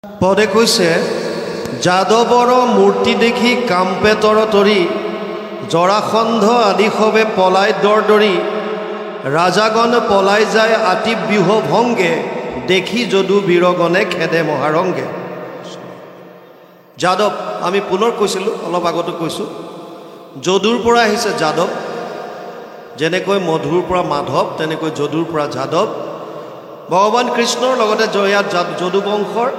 পদে কৈছে, যাদৱৰ মূৰ্তি দেখি কাম্পে তৰতৰি, জৰাসন্ধ আদি সবে পলাই দৰদৰি, ৰাজাগণ পলাই যায় আতি বিহ ভংগে, দেখি যদু বীৰগণে খেদে মহাৰংগে। যাদৱ, আমি পুনৰ কৈছিলোঁ, অলপ আগতো কৈছোঁ, যদুৰ পৰা আহিছে যাদৱ, যেনেকৈ মধুৰ পৰা মাধৱ, তেনেকৈ যদুৰ পৰা যাদৱ। ভগৱান কৃষ্ণৰ লগতে ইয়াত যদু বংশৰ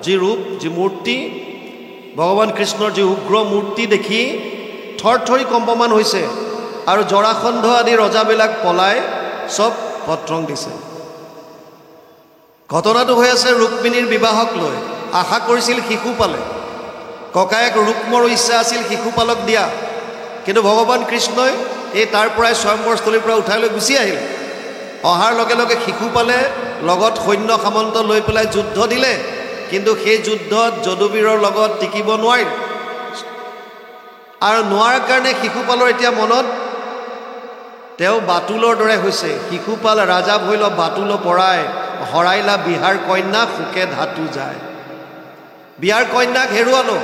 যি ৰূপ, যি মূৰ্তি, ভগৱান কৃষ্ণৰ যি উগ্ৰ মূৰ্তি দেখি থৰথৰি কম্পমান হৈছে আৰু জৰাসন্ধ আদি ৰজাবিলাক পলাই চব পত্ৰং দিছে। ঘটনাটো হৈ আছে ৰুক্মিণীৰ বিবাহক লৈ। আশা কৰিছিল শিশু পালে, ককায়েক ৰুক্মৰ ইচ্ছা আছিল শিশুপালক দিয়া, কিন্তু ভগৱান কৃষ্ণই এই তাৰ পৰাই স্বয়ম্বৰস্থলীৰ পৰা উঠাই লৈ গুচি আহিল। অহাৰ লগে লগে শিশু পালে, লগত সৈন্য সামন্ত লৈ পেলাই যুদ্ধ দিলে, কিন্তু সেই যুদ্ধত যদুবীৰৰ লগত টিকিব নোৱাৰিল। আৰু নোৱাৰাৰ কাৰণে শিশুপালৰ এতিয়া মনত তেওঁ বাতুলৰ দৰে হৈছে। শিশুপাল ৰাজা ভৈল বাতুল পৰাই, হৰাইলা বিহাৰ কন্যা সুকে ধাতু যায়। বিয়াৰ কন্যাক হেৰুৱালো,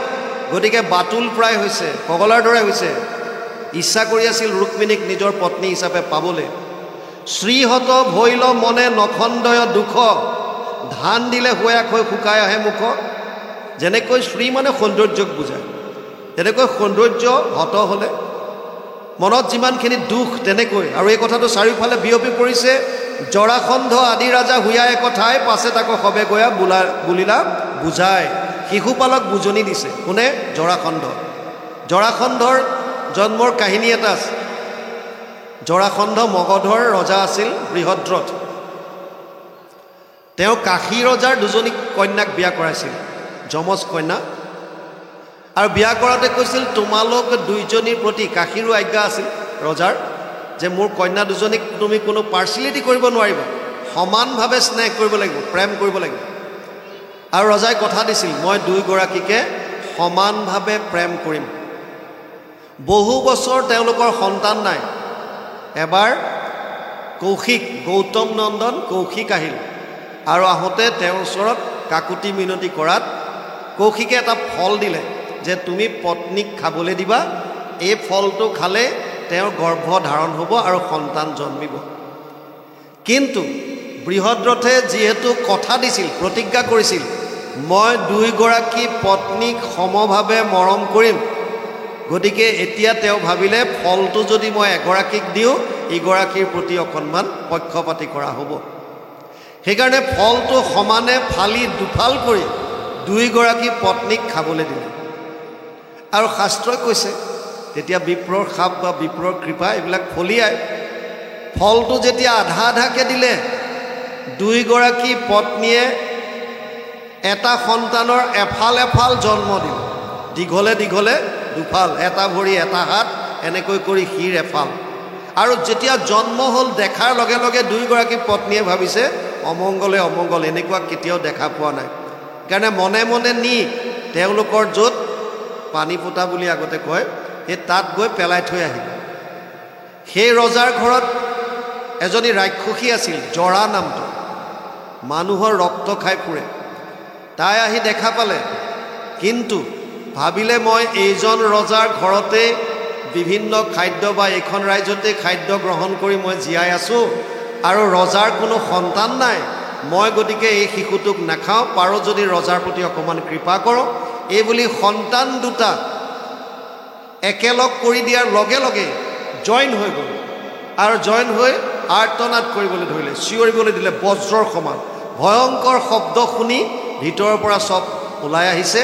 গতিকে বাতুল প্ৰায় হৈছে, পগলাৰ দৰে হৈছে। ইচ্ছা কৰি আছিল ৰুক্মিণীক নিজৰ পত্নী হিচাপে পাবলৈ। শ্ৰীহত ভৈল মনে নখন্দয় দুখ, ধান দিলে হুয়াক হৈ শুকাই আহে মুখ। যেনেকৈ শ্ৰী মানে সৌন্দৰ্যক বুজায়, তেনেকৈ সৌন্দৰ্য হত হ'লে মনত যিমানখিনি দুখ, তেনেকৈ। আৰু এই কথাটো চাৰিওফালে বিয়পি পৰিছে। জৰাসন্ধ আদি ৰাজা হুয়াই কথাই, পাছে তাকো সবে গয়া বুলিলা বুজায়। শিশুপালক বুজনি দিছে কোনে? জৰাসন্ধ। জৰাসন্ধৰ জন্মৰ কাহিনী এটা আছে। জৰাসন্ধ মগধৰ ৰজা আছিল বৃহদ্ৰথ। তেওঁ কাশী ৰজাৰ দুজনী কন্যাক বিয়া কৰাইছিল, যমজ কন্যা। আৰু বিয়া কৰাতে কৈছিল, তোমালোক দুইজনীৰ প্ৰতি, কাশীৰো আজ্ঞা আছিল ৰজাৰ, যে মোৰ কন্যা দুজনীক তুমি কোনো পাৰ্চিয়েলিটি কৰিব নোৱাৰিবা, সমানভাৱে স্নেহ কৰিব লাগিব, প্ৰেম কৰিব লাগিব। আৰু ৰজাই কথা দিছিল, মই দুয়োগৰাকীকে সমানভাৱে প্ৰেম কৰিম। বহু বছৰ তেওঁলোকৰ সন্তান নাই। এবাৰ কৌশিক, গৌতম নন্দন কৌশিক আহিল, আৰু আহোঁতে তেওঁৰ ওচৰত কাকুতি মিনতি কৰাত কৌশিকে এটা ফল দিলে, যে তুমি পত্নীক খাবলৈ দিবা, এই ফলটো খালে তেওঁৰ গৰ্ভ ধাৰণ হ'ব আৰু সন্তান জন্মিব। কিন্তু বৃহদ্ৰথে যিহেতু কথা দিছিল, প্ৰতিজ্ঞা কৰিছিল, মই দুয়োগৰাকী পত্নীক সমভাৱে মৰম কৰিম, গতিকে এতিয়া তেওঁ ভাবিলে ফলটো যদি মই এগৰাকীক দিওঁ, ইগৰাকীৰ প্ৰতি অকণমান পক্ষপাতি কৰা হ'ব। সেইকাৰণে ফলটো সমানে ফালি দুফাল কৰি দুয়োগৰাকী পত্নীক খাবলৈ দিলে। আৰু শাস্ত্ৰই কৈছে, তেতিয়া বিপ্ৰৰ শাপ বা বিপ্ৰৰ কৃপা এইবিলাক ফলিয়ায়। ফলটো যেতিয়া আধা আধাকৈ দিলে, দুয়োগৰাকী পত্নীয়ে এটা সন্তানৰ এফাল এফাল জন্ম দিলে। দীঘলে দীঘলে দুফাল, এটা ভৰি এটা হাত, এনেকৈ কৰি শিৰ এফাল। আৰু যেতিয়া জন্ম হ'ল, দেখাৰ লগে লগে দুয়োগৰাকী পত্নীয়ে ভাবিছে অমংগলে অমংগল, এনেকুৱা কেতিয়াও দেখা পোৱা নাই। সেইকাৰণে মনে মনে নি তেওঁলোকৰ য'ত পানী ফুটা বুলি আগতে কয়, সেই তাত গৈ পেলাই থৈ আহিল। সেই ৰজাৰ ঘৰত এজনী ৰাক্ষসী আছিল, জৰা নামটো, মানুহৰ ৰক্ত খাই ফুৰে। তাই আহি দেখা পালে, কিন্তু ভাবিলে মই এইজন ৰজাৰ ঘৰতে বিভিন্ন খাদ্য বা এইখন ৰাজ্যতে খাদ্য গ্ৰহণ কৰি মই জীয়াই আছোঁ, আৰু ৰজাৰ কোনো সন্তান নাই, মই গতিকে এই শিশুটোক নাখাওঁ, পাৰোঁ যদি ৰজাৰ প্ৰতি অকণমান কৃপা কৰোঁ। এই বুলি সন্তান দুটা একেলগ কৰি দিয়াৰ লগে লগে জইন হৈ গ'ল, আৰু জইন হৈ আৰ্তনাদ কৰিবলৈ ধৰিলে, চিঞৰিবলৈ দিলে বজ্ৰৰ সমান। ভয়ংকৰ শব্দ শুনি ভিতৰৰ পৰা চব ওলাই আহিছে,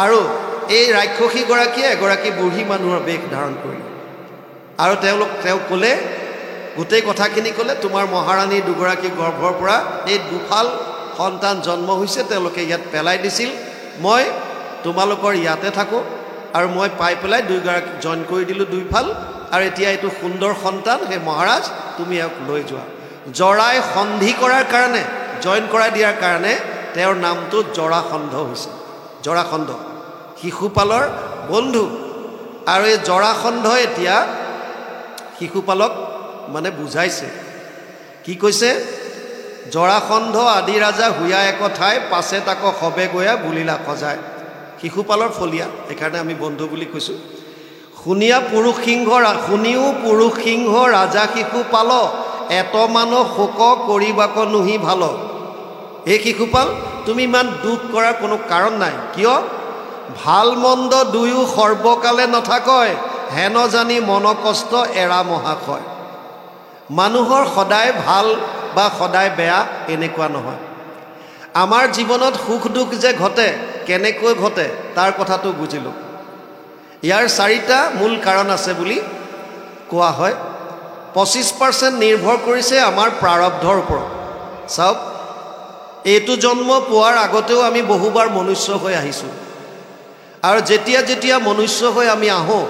আৰু এই ৰাক্ষসীগৰাকীয়ে এগৰাকী বুঢ়ী মানুহৰ বেশ ধাৰণ কৰিলে। আৰু তেওঁ ক'লে, গোটেই কথাখিনি ক'লে, তোমাৰ মহাৰাণীৰ দুগৰাকী গৰ্ভৰ পৰা এই দুফাল সন্তান জন্ম হৈছে, তেওঁলোকে ইয়াত পেলাই দিছিল, মই তোমালোকৰ ইয়াতে থাকোঁ, আৰু মই পাই পেলাই দুয়োগৰাকী জইন কৰি দিলোঁ দুইফাল, আৰু এতিয়া এইটো সুন্দৰ সন্তান, সেই মহাৰাজ তুমি ইয়াক লৈ যোৱা। জৰাই সন্ধি কৰাৰ কাৰণে, জইন কৰাই দিয়াৰ কাৰণে তেওঁৰ নামটো জৰাসন্ধ হৈছে। জৰাসন্ধ শিশুপালৰ বন্ধু। আৰু এই জৰাসন্ধ এতিয়া শিশুপালক মানে বুজাইছে, কি কৈছে, জৰাসন্ধ আদি ৰাজা হুয়া একঠাই পাছে তাক সবে গয়া বুলিলা সজায় শিশুপালৰ ফলীয়া সেইকাৰণে আমি বন্ধু বুলি কৈছোঁ শুনিও পুৰুষ সিংহ ৰাজা শিশুপাল এতমান শোক কৰিবাক নুহি ভাল এই শিশুপাল তুমি ইমান দুখ কৰাৰ কোনো কাৰণ নাই কিয় ভাল মন্দ দুয়ো সৰ্বকালে নাথাকয় হেন জানি মন কষ্ট এৰা মহাশয় মানুহৰ সদায় ভাল বা সদায় বেয়া এনেকুৱা নহয় আমাৰ জীৱনত সুখ দুখ যে ঘটে কেনেকৈ ঘটে তাৰ কথাটো বুজিলোঁ ইয়াৰ 4টা মূল কাৰণ আছে বুলি কোৱা হয় 25% নিৰ্ভৰ কৰিছে আমাৰ প্ৰাৰব্ধৰ ওপৰত চাওক এইটো জন্ম পোৱাৰ আগতেও আমি বহুবাৰ মনুষ্য হৈ আহিছোঁ আৰু যেতিয়া মনুষ্য হৈ আমি আহোঁ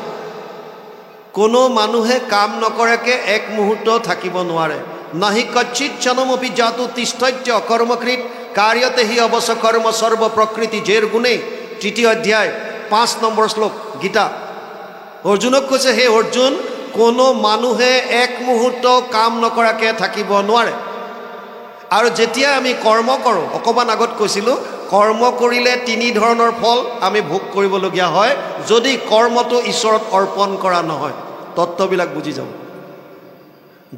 কোনো মানুহে কাম নকৰাকৈ এক মুহূৰ্ত থাকিব নোৱাৰে নাহি কচ্চিত জনমপি জাতু তিষ্ঠত্য কৰ্মকৃত কাৰ্যতে হি অৱশ্য কৰ্ম সৰ্ব প্ৰকৃতি জেৰ গুণে 3য় অধ্যায় 5 নম্বৰ শ্লোক গীতা অৰ্জুনক কৈছে হে অৰ্জুন কোনো মানুহে এক মুহূৰ্ত কাম নকৰাকৈ থাকিব নোৱাৰে আৰু যেতিয়া আমি কৰ্ম কৰোঁ অকমান আগত কৈছিলোঁ কৰ্ম কৰিলে 3 ধৰণৰ ফল আমি ভোগ কৰিবলগীয়া হয় যদি কৰ্মটো ঈশ্বৰত অৰ্পণ কৰা নহয় তত্ত্ববিলাক বুজি যাব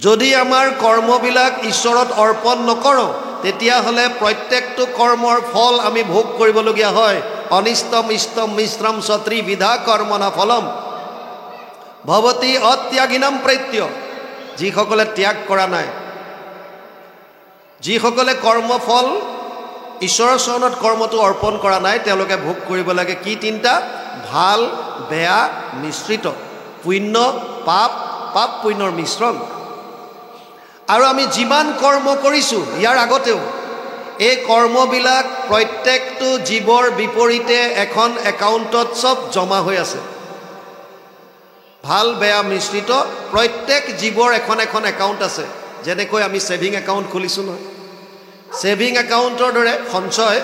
যদি আমাৰ কৰ্মবিলাক ঈশ্বৰত অৰ্পণ নকৰোঁ তেতিয়াহ'লে প্ৰত্যেকটো কৰ্মৰ ফল আমি ভোগ কৰিবলগীয়া হয় অনিষ্টম ইষ্টম মিশ্ৰম ত্ৰিবিধা কৰ্মনা ফলম ভৱতি অত্যাগিনম প্ৰত্য যিসকলে ত্যাগ কৰা নাই যিসকলে কৰ্মফল ঈশ্বৰৰ চৰণত কৰ্মটো অৰ্পণ কৰা নাই তেওঁলোকে ভোগ কৰিব লাগে কি 3টা ভাল বেয়া মিশ্ৰিত পুণ্য পাপ পুণ্যৰ মিশ্ৰণ আৰু আমি যিমান কৰ্ম কৰিছোঁ ইয়াৰ আগতেও এই কৰ্মবিলাক প্ৰত্যেকটো জীৱৰ বিপৰীতে এখন একাউণ্টত সব জমা হৈ আছে ভাল বেয়া মিশ্ৰিত প্ৰত্যেক জীৱৰ এখন একাউণ্ট আছে যেনেকৈ আমি ছেভিং একাউণ্ট খুলিছোঁ নহয় ছেভিং একাউণ্টৰ দৰে সঞ্চয়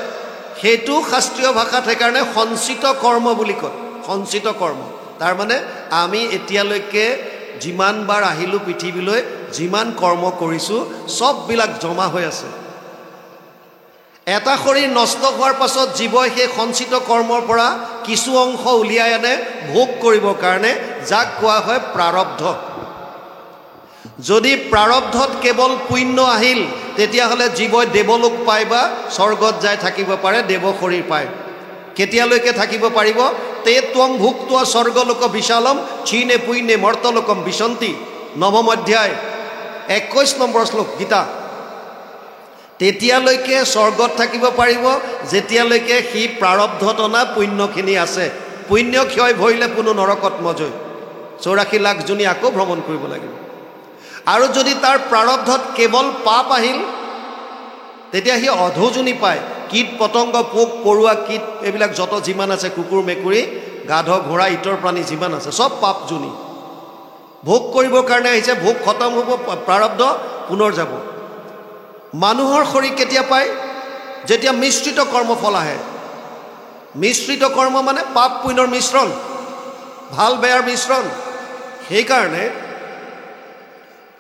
সেইটো শাস্ত্ৰীয় ভাষাত সেইকাৰণে সঞ্চিত কৰ্ম বুলি কয় সঞ্চিত কৰ্ম তাৰমানে আমি এতিয়ালৈকে যিমানবাৰ আহিলোঁ পৃথিৱীলৈ যিমান কৰ্ম কৰিছোঁ সববিলাক জমা হৈ আছে এটা শৰীৰ নষ্ট হোৱাৰ পাছত জীৱই সেই সঞ্চিত কৰ্মৰ পৰা কিছু অংশ উলিয়াই আনে ভোগ কৰিবৰ কাৰণে যাক কোৱা হয় প্ৰাৰব্ধ যদি প্ৰাৰব্ধত কেৱল পুণ্য আহিল তেতিয়াহ'লে জীৱই দেৱলোক পায় বা স্বৰ্গত যাই থাকিব পাৰে দেৱ শৰীৰ পায় কেতিয়ালৈকে থাকিব পাৰিব তে ত্বং ভুক্ত স্বৰ্গলোক বিশালম ক্ষীণে পুণ্যে মৰ্তলোকম বিশন্তি 9ম অধ্যায় 21 নম্বৰ শ্লোক গীতা তেতিয়ালৈকে স্বৰ্গত থাকিব পাৰিব যেতিয়ালৈকে সি প্ৰাৰব্ধত অনা পুণ্যখিনি আছে পুণ্য ক্ষয় ভৰিলে কোনো নৰকত নজয় 84 লাখ জনী আকৌ ভ্ৰমণ কৰিব লাগিব আৰু যদি তাৰ প্ৰাৰব্ধত কেৱল পাপ আহিল তেতিয়া সি অধোজনী পায় কীট পতংগ পোক পৰুৱা কীট এইবিলাক যত যিমান আছে কুকুৰ মেকুৰী গাধ ঘোঁৰা ইতৰ প্ৰাণী যিমান আছে সব পাপ জনী ভোগ কৰিবৰ কাৰণে আহিছে ভোগ খতম হ'ব প্ৰাৰব্ধ পুনৰ যাব মানুহৰ শৰীৰ কেতিয়া পায় যেতিয়া মিশ্ৰিত কৰ্মফল আহে মিশ্ৰিত কৰ্ম মানে পাপ পুণ্যৰ মিশ্ৰণ ভাল বেয়াৰ মিশ্ৰণ সেইকাৰণে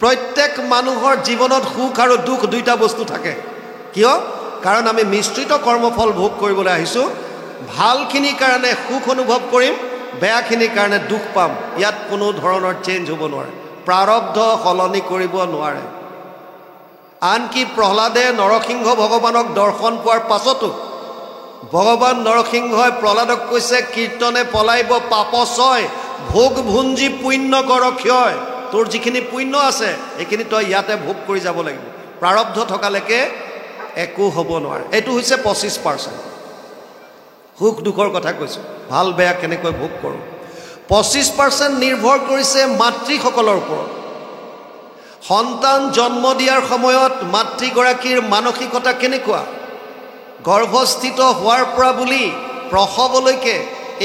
প্ৰত্যেক মানুহৰ জীৱনত সুখ আৰু দুখ দুইটা বস্তু থাকে কিয় কাৰণ আমি মিশ্ৰিত কৰ্মফল ভোগ কৰিবলৈ আহিছোঁ ভালখিনিৰ কাৰণে সুখ অনুভৱ কৰিম বেয়াখিনিৰ কাৰণে দুখ পাম ইয়াত কোনো ধৰণৰ চেঞ্জ হ'ব নোৱাৰে প্ৰাৰব্ধ সলনি কৰিব নোৱাৰে আনকি প্ৰহ্লাদে নৰসিংহ ভগৱানক দৰ্শন পোৱাৰ পাছতো ভগৱান নৰসিংহই প্ৰহ্লাদক কৈছে কীৰ্তনে পলাইব পাপচয় ভোগ ভুঞ্জি পুণ্য কৰ ক্ষয় তোৰ যিখিনি পুণ্য আছে এইখিনি তই ইয়াতে ভোগ কৰি যাব লাগিব প্ৰাৰব্ধ থকালৈকে একো হ'ব নোৱাৰে এইটো হৈছে 25% সুখ দুখৰ কথা কৈছোঁ ভাল বেয়া কেনেকৈ ভোগ কৰোঁ 25% নিৰ্ভৰ কৰিছে মাতৃসকলৰ ওপৰত সন্তান জন্ম দিয়াৰ সময়ত মাতৃগৰাকীৰ মানসিকতা কেনেকুৱা গৰ্ভস্থিত হোৱাৰ পৰা বুলি প্ৰসৱলৈকে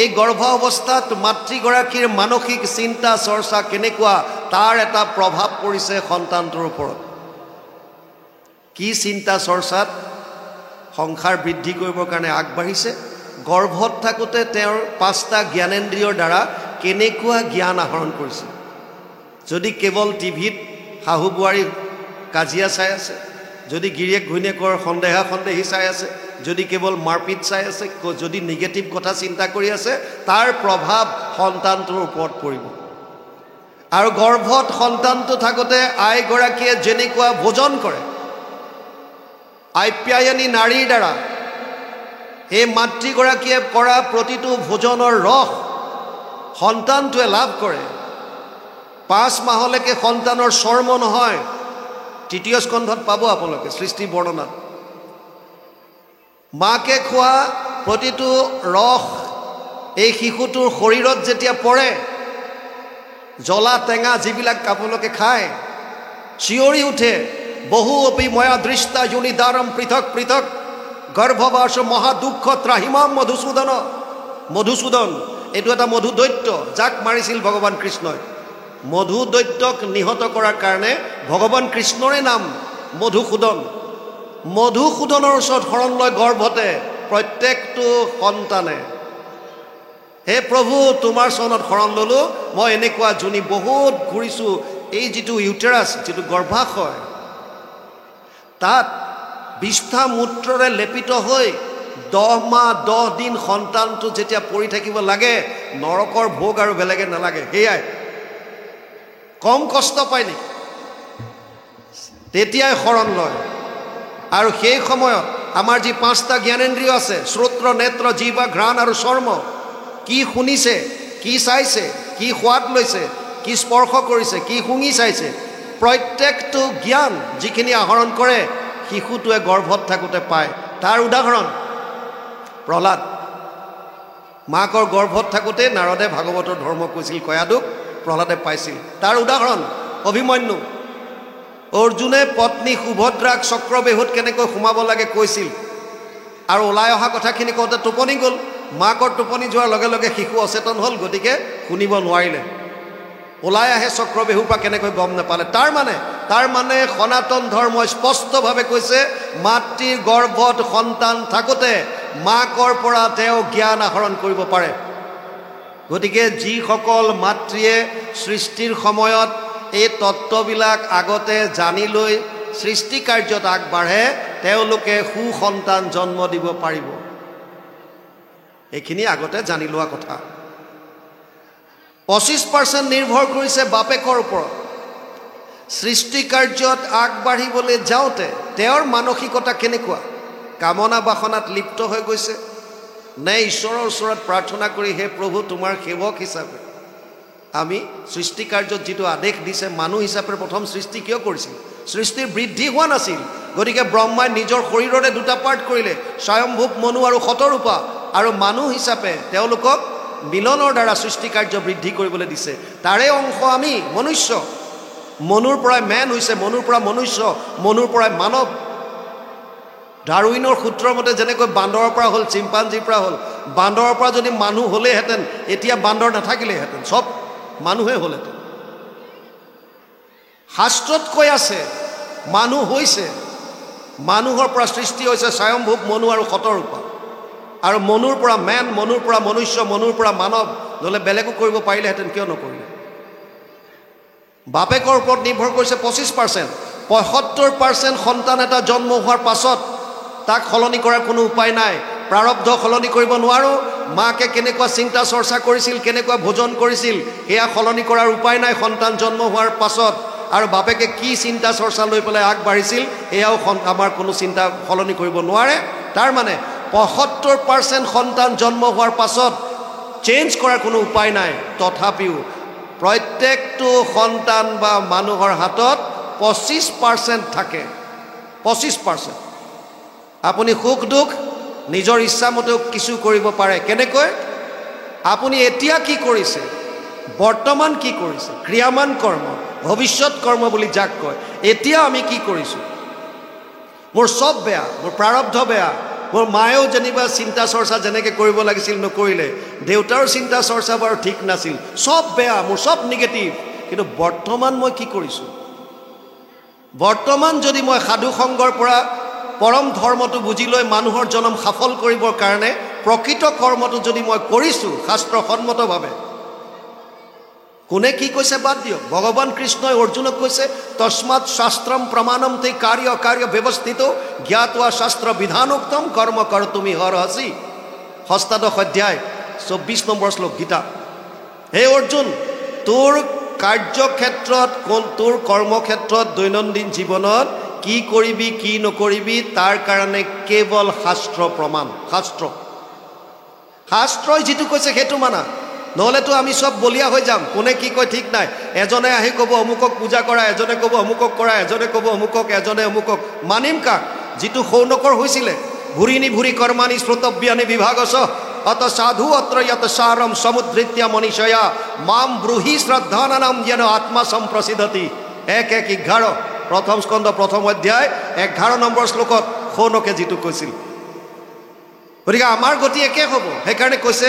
এই গৰ্ভ অৱস্থাত মাতৃগৰাকীৰ মানসিক চিন্তা চৰ্চা কেনেকুৱা তাৰ এটা প্ৰভাৱ পৰিছে সন্তানটোৰ ওপৰত কি চিন্তা চৰ্চাত সংসাৰ বৃদ্ধি কৰিবৰ কাৰণে আগবাঢ়িছে গৰ্ভত থাকোঁতে তেওঁৰ 5টা জ্ঞানেন্দ্ৰিয়ৰ দ্বাৰা কেনেকুৱা জ্ঞান আহৰণ কৰিছে যদি কেৱল টিভিত শাহু বোৱাৰী কাজিয়া চাই আছে যদি গিৰিয়েক ঘৈণীয়েকৰ সন্দেহা সন্দেহী চাই আছে, যদি কেৱল মাৰপিট চাই আছে, যদি নিগেটিভ কথা চিন্তা কৰি আছে, তাৰ প্ৰভাৱ সন্তানটোৰ ওপৰত পৰিব। আৰু গৰ্ভত সন্তানটো থাকোঁতে আইগৰাকীয়ে যেনেকুৱা ভোজন কৰে, আপ্যায়নী নাৰীৰ দ্বাৰা এই মাতৃগৰাকীয়ে কৰা প্ৰতিটো ভোজনৰ ৰস সন্তানটোৱে লাভ কৰে। 5 মাহলৈকে সন্তানৰ চৰ্ম নহয়, 3য় স্কন্ধত পাব আপোনালোকে সৃষ্টি বৰ্ণনাত। মাকে খোৱা প্ৰতিটো ৰস এই শিশুটোৰ শৰীৰত যেতিয়া পৰে, জ্বলা টেঙা যিবিলাক আপোনালোকে খায়, চিঞৰি উঠে, বহু অপি ময়া দৃষ্টা যোনিদাৰম পৃথক পৃথক গৰ্ভবাস মহাদুঃখ ত্ৰাহিমাম মধুসূদন। মধুসূদন এইটো এটা মধু দৈত্য, যাক মাৰিছিল ভগৱান কৃষ্ণই। মধু দৈত্যক নিহত কৰাৰ কাৰণে ভগৱান কৃষ্ণৰে নাম মধুসূদন। মধুসূদনৰ ওচৰত শৰণ লয় গৰ্ভতে প্ৰত্যেকটো সন্তানে। হে প্ৰভু, তোমাৰ চৰণত শৰণ ল'লোঁ, মই এনেকুৱা যোনি বহুত ঘূৰিছোঁ, এই যিটো ইউটেৰাছ, যিটো গৰ্ভাশয়, তাত বিষ্ঠা মূত্ৰৰে লেপিত হৈ 10 মাহ 10 দিন সন্তানটো যেতিয়া পৰি থাকিব লাগে, নৰকৰ ভোগ আৰু বেলেগে নালাগে। সেয়াই কম কষ্ট পায় নেকি? তেতিয়াই শৰণ লয়। আৰু সেই সময়ত আমাৰ যি 5টা জ্ঞানেন্দ্ৰিয় আছে, শ্ৰোত্ৰ, নেত্ৰ, জিহ্বা, ঘ্ৰাণ আৰু চৰ্ম, কি শুনিছে, কি চাইছে, কি সোৱাদ লৈছে, কি স্পৰ্শ কৰিছে, কি শুঙি চাইছে, প্ৰত্যেকটো জ্ঞান যিখিনি আহৰণ কৰে শিশুটোৱে গৰ্ভত থাকোঁতে পায়। তাৰ উদাহৰণ প্ৰহ্লাদ। মাকৰ গৰ্ভত থাকোঁতে নাৰদে ভাগৱতৰ ধৰ্ম কৈছিল, কয়াদুক প্ৰহ্লাদে পাইছিল। তাৰ উদাহৰণ অভিমন্যু। অৰ্জুনে পত্নী সুভদ্ৰাক চক্ৰবেহুত কেনেকৈ সোমাব লাগে কৈছিল, আৰু ওলাই অহা কথাখিনি কওঁতে টোপনি গ'ল। মাকৰ টোপনি যোৱাৰ লগে লগে শিশু অচেতন হ'ল, গতিকে শুনিব নোৱাৰিলে। ওলাই আহে চক্ৰবেহুৰ পৰা, কেনেকৈ গম নাপালে। তাৰ মানে সনাতন ধৰ্মই স্পষ্টভাৱে কৈছে, মাতৃৰ গৰ্ভত সন্তান থাকোঁতে মাকৰ পৰা তেওঁ জ্ঞান আহৰণ কৰিব পাৰে। গতিকে যিসকল মাতৃয়ে সৃষ্টিৰ সময়ত এই তত্ত্ববিলাক আগতে জানি লৈ সৃষ্টি কাৰ্যত আগবাঢ়ে, তেওঁলোকে সুসন্তান জন্ম দিব পাৰিব। এইখিনি আগতে জানি লোৱা কথা। 25% নিৰ্ভৰ কৰিছে বাপেকৰ ওপৰত। সৃষ্টি কাৰ্যত আগবাঢ়িবলৈ যাওঁতে তেওঁৰ মানসিকতা কেনেকুৱা, কামনা বাসনাত লিপ্ত হৈ গৈছে নে ঈশ্বৰৰ ওচৰত প্ৰাৰ্থনা কৰি, হে প্ৰভু, তোমাৰ সেৱক হিচাপে আমি সৃষ্টি কাৰ্যত যিটো আদেশ দিছে, মানুহ হিচাপে প্ৰথম সৃষ্টি কিয় কৰিছিল? সৃষ্টিৰ বৃদ্ধি হোৱা নাছিল। গতিকে ব্ৰহ্মাই নিজৰ শৰীৰৰে 2টা পাৰ্ট কৰিলে, স্বয়ম্ভূৱ মনু আৰু শতৰূপা, আৰু মানুহ হিচাপে তেওঁলোকক মিলনৰ দ্বাৰা সৃষ্টি কাৰ্য বৃদ্ধি কৰিবলৈ দিছে। তাৰে অংশ আমি মনুষ্য। মনুৰ পৰাই মেন হৈছে, মনুৰ পৰা মনুষ্য, মনুৰ পৰাই মানৱ। ডাৰউইনৰ সূত্ৰৰ মতে যেনেকৈ বান্দৰৰ পৰা হ'ল, চিম্পাঞ্জিৰ পৰা হ'ল, বান্দৰৰ পৰা যদি মানুহ হ'লেহেঁতেন এতিয়া বান্দৰ নাথাকিলেহেঁতেন, চব মানুহে হ'লহেঁতেন। শাস্ত্ৰত কৈ আছে মানুহ হৈছে, মানুহৰ পৰা সৃষ্টি হৈছে স্বয়ম্ভূৱ মনু আৰু শতৰূপা, আৰু মনুৰ পৰা মেন, মনুৰ পৰা মনুষ্য, মনুৰ পৰা মানৱ। নহ'লে বেলেগো কৰিব পাৰিলেহেঁতেন, কিয় নকৰিলে? বাপেকৰ ওপৰত নিৰ্ভৰ কৰিছে 25%। 75% সন্তান এটা জন্ম হোৱাৰ পাছত তাক সলনি কৰাৰ কোনো উপায় নাই। প্ৰাৰব্ধ সলনি কৰিব নোৱাৰোঁ। মাকে কেনেকুৱা চিন্তা চৰ্চা কৰিছিল, কেনেকুৱা ভোজন কৰিছিল, সেয়া সলনি কৰাৰ উপায় নাই সন্তান জন্ম হোৱাৰ পাছত। আৰু বাপেকে কি চিন্তা চৰ্চা লৈ পেলাই আগবাঢ়িছিল, এয়াও আমাৰ কোনো চিন্তা সলনি কৰিব নোৱাৰে। তাৰ মানে 75% সন্তান জন্ম হোৱাৰ পাছত চেঞ্জ কৰাৰ কোনো উপায় নাই। তথাপিও প্ৰত্যেকটো সন্তান বা মানুহৰ হাতত 25% থাকে। 25%। আপুনি সুখ দুখ নিজৰ ইচ্ছামতেও কিছু কৰিব পাৰে। কেনেকৈ? আপুনি এতিয়া কি কৰিছে, বৰ্তমান কি কৰিছে, ক্ৰিয়ামান কৰ্ম, ভৱিষ্যত কৰ্ম বুলি যাক কয়। এতিয়া আমি কি কৰিছোঁ? মোৰ চব বেয়া, মোৰ প্ৰাৰব্ধ বেয়া। মোৰ মায়েও যেনিবা চিন্তা চৰ্চা যেনেকৈ কৰিব লাগিছিল নকৰিলে, দেউতাৰো চিন্তা চৰ্চা বাৰু ঠিক নাছিল, চব বেয়া, মোৰ চব নিগেটিভ। কিন্তু বৰ্তমান মই কি কৰিছোঁ? বৰ্তমান যদি মই সাধু সংগৰ পৰা পৰম ধৰ্মটো বুজি লৈ মানুহৰ জনম সফল কৰিবৰ কাৰণে প্ৰকৃত কৰ্মটো যদি মই কৰিছোঁ শাস্ত্ৰসন্মতভাৱে, কোনে কি কৈছে বাদ দিয়ক। ভগৱান কৃষ্ণই অৰ্জুনক কৈছে তস্মাৎ শাস্ত্ৰম প্ৰমাণম তে কাৰ্য কাৰ্য ব্যৱস্থিত জ্ঞাতৱা শাস্ত্ৰ বিধানোক্তম কৰ্ম কৰ্তুমি হৰহসি। ষষ্ঠাদশ অধ্যায় 24 নম্বৰ শ্লোক গীতা। হে অৰ্জুন, তোৰ কাৰ্যক্ষেত্ৰত তোৰ কৰ্মক্ষেত্ৰত দৈনন্দিন জীৱনত কি কৰিবি কি নকৰিবি তাৰ কাৰণে কেৱল শাস্ত্ৰ প্ৰমাণ। শাস্ত্ৰই যিটো কৈছে সেইটো মানা, নহ'লেতো আমি চব বলিয়া হৈ যাম। কোনে কি কয় ঠিক নাই। এজনে আহি ক'ব অমুকক পূজা কৰা, এজনে ক'ব অমুকক কৰা, এজনে ক'ব অমুকক, এজনে অমুকক। মানিম কাক? যিটো সৌনকৰ হৈছিলে ভুৰিনি ভুৰি কৰ্মানি শ্ৰোতব্যানি বিভাগস অত সাধু অত্ৰ ইয়াত সাৰম সমুদ্ৰিত্য মনীষয়া মাম ব্ৰুহি শ্ৰদ্ধানাম যেন আত্মা সম্প্ৰসিদ্ধতি। 1:11 প্ৰথম স্কন্ধ প্ৰথম অধ্যায় 11 নম্বৰ শ্লোকত সৌনকে যিটো কৈছিল। গতিকে আমাৰ গতি একে হ'ব। সেইকাৰণে কৈছে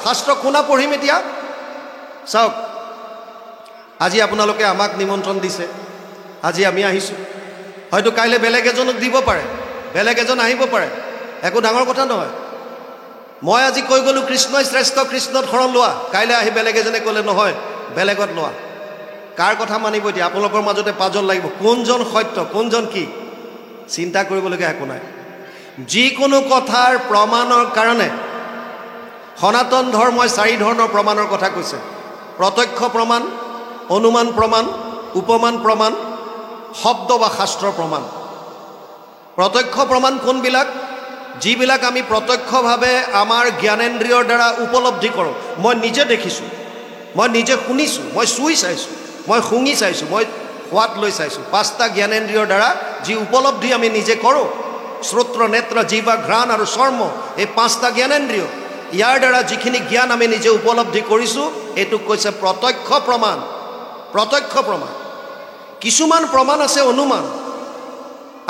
শাস্ত্ৰ কোনা পঢ়িম এতিয়া? চাওক, আজি আপোনালোকে আমাক নিমন্ত্ৰণ দিছে, আজি আমি আহিছোঁ। হয়তো কাইলৈ বেলেগ এজনক দিব পাৰে, বেলেগ এজন আহিব পাৰে, একো ডাঙৰ কথা নহয়। মই আজি কৈ গ'লোঁ কৃষ্ণই শ্ৰেষ্ঠ, কৃষ্ণত শৰণ লোৱা, কাইলৈ আহি বেলেগ এজনে ক'লে নহয় বেলেগত লোৱা। কাৰ কথা মানিব এতিয়া? আপোনালোকৰ মাজতে পাজল লাগিব, কোনজন সত্য কোনজন কি। চিন্তা কৰিবলগীয়া একো নাই। যিকোনো কথাৰ প্ৰমাণৰ কাৰণে সনাতন ধৰ্মই 4 ধৰণৰ প্ৰমাণৰ কথা কৈছে। প্ৰত্যক্ষ প্ৰমাণ, অনুমান প্ৰমাণ, উপমান প্ৰমাণ, শব্দ বা শাস্ত্ৰৰ প্ৰমাণ। প্ৰত্যক্ষ প্ৰমাণ কোনবিলাক? যিবিলাক আমি প্ৰত্যক্ষভাৱে আমাৰ জ্ঞানেন্দ্ৰিয়ৰ দ্বাৰা উপলব্ধি কৰোঁ। মই নিজে দেখিছোঁ, মই নিজে শুনিছোঁ, মই চুই চাইছোঁ, মই শুঙি চাইছোঁ, মই সোৱাদ লৈ চাইছোঁ। 5টা জ্ঞানেন্দ্ৰিয়ৰ দ্বাৰা যি উপলব্ধি আমি নিজে কৰোঁ, শ্ৰোত্ৰ, নেত্ৰ, জিহ্বা, ঘ্ৰাণ আৰু চৰ্ম, এই 5টা জ্ঞানেন্দ্ৰিয়, ইয়াৰ দ্বাৰা যিখিনি জ্ঞান আমি নিজে উপলব্ধি কৰিছোঁ এইটোক কৈছে প্ৰত্যক্ষ প্ৰমাণ। প্ৰত্যক্ষ প্ৰমাণ। কিছুমান প্ৰমাণ আছে অনুমান।